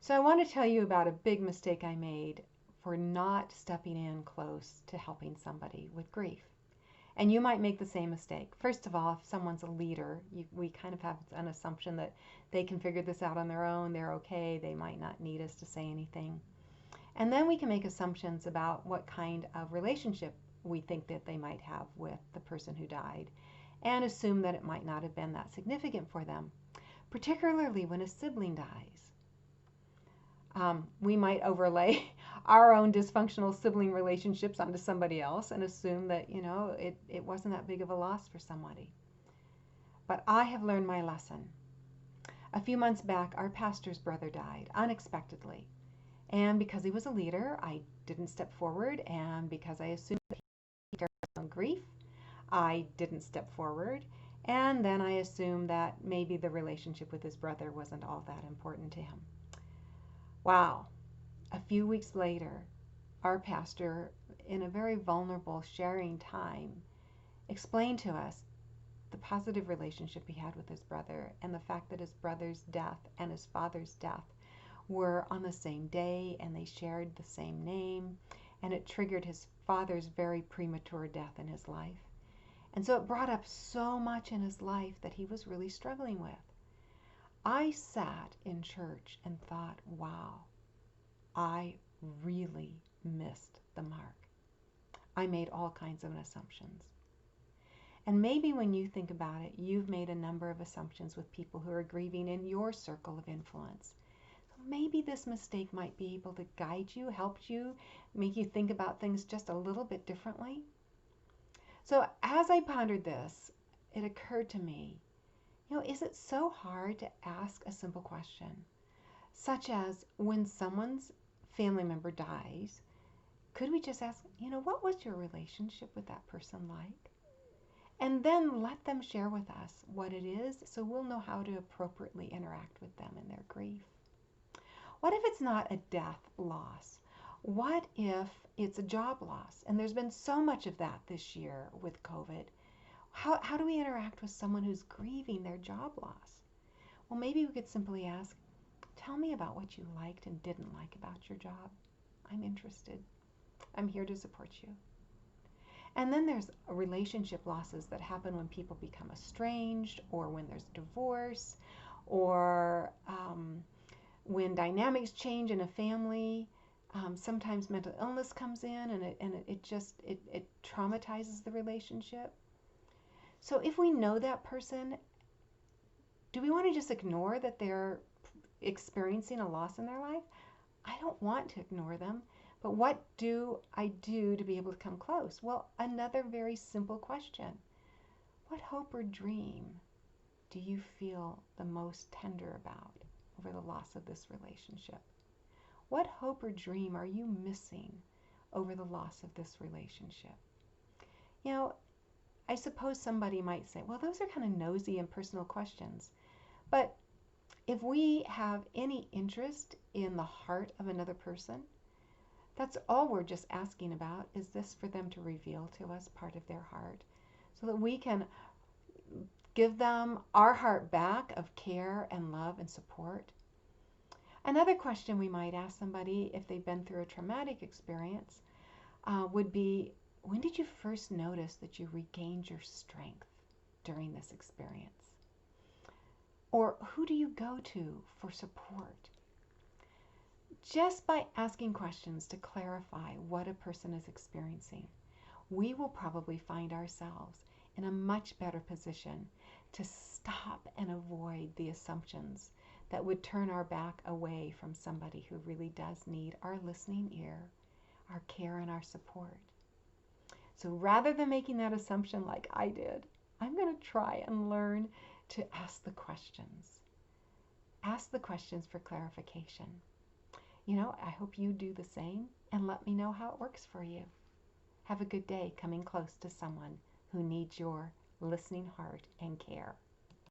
So I want to tell you about a big mistake I made for not stepping in close to helping somebody with grief. And you might make the same mistake. First of all, if someone's a leader, we kind of have an assumption that they can figure this out on their own, they're okay, they might not need us to say anything. And then we can make assumptions about what kind of relationship we think that they might have with the person who died, and assume that it might not have been that significant for them, particularly when a sibling dies. We might overlay our own dysfunctional sibling relationships onto somebody else and assume that, it wasn't that big of a loss for somebody. But I have learned my lesson. A few months back, our pastor's brother died unexpectedly. And because he was a leader, I didn't step forward. And because I assumed that he carried his own grief, I didn't step forward. And then I assumed that maybe the relationship with his brother wasn't all that important to him. Wow. A few weeks later, our pastor, in a very vulnerable, sharing time, explained to us the positive relationship he had with his brother and the fact that his brother's death and his father's death were on the same day and they shared the same name, and it triggered his father's very premature death in his life. And so it brought up so much in his life that he was really struggling with. I sat in church and thought, wow, I really missed the mark. I made all kinds of assumptions. And maybe when you think about it, you've made a number of assumptions with people who are grieving in your circle of influence. So maybe this mistake might be able to guide you, help you, make you think about things just a little bit differently. So as I pondered this, it occurred to me, is it so hard to ask a simple question, such as when someone's family member dies, could we just ask, what was your relationship with that person like? And then let them share with us what it is so we'll know how to appropriately interact with them in their grief. What if it's not a death loss? What if it's a job loss? And there's been so much of that this year with COVID. How do we interact with someone who's grieving their job loss? Well, maybe we could simply ask, tell me about what you liked and didn't like about your job. I'm interested. I'm here to support you. And then there's relationship losses that happen when people become estranged, or when there's divorce, or when dynamics change in a family. Sometimes mental illness comes in, and it traumatizes the relationship. So if we know that person, do we want to just ignore that they're experiencing a loss in their life? I don't want to ignore them, but what do I do to be able to come close? Well, another very simple question. What hope or dream do you feel the most tender about over the loss of this relationship? What hope or dream are you missing over the loss of this relationship? I suppose somebody might say, well, those are kind of nosy and personal questions. But if we have any interest in the heart of another person, that's all we're just asking about, is this for them to reveal to us part of their heart so that we can give them our heart back of care and love and support. Another question we might ask somebody if they've been through a traumatic experience would be, when did you first notice that you regained your strength during this experience? Or who do you go to for support? Just by asking questions to clarify what a person is experiencing, we will probably find ourselves in a much better position to stop and avoid the assumptions that would turn our back away from somebody who really does need our listening ear, our care, and our support. So rather than making that assumption like I did, I'm going to try and learn to ask the questions. Ask the questions for clarification. I hope you do the same, and let me know how it works for you. Have a good day coming close to someone who needs your listening heart and care.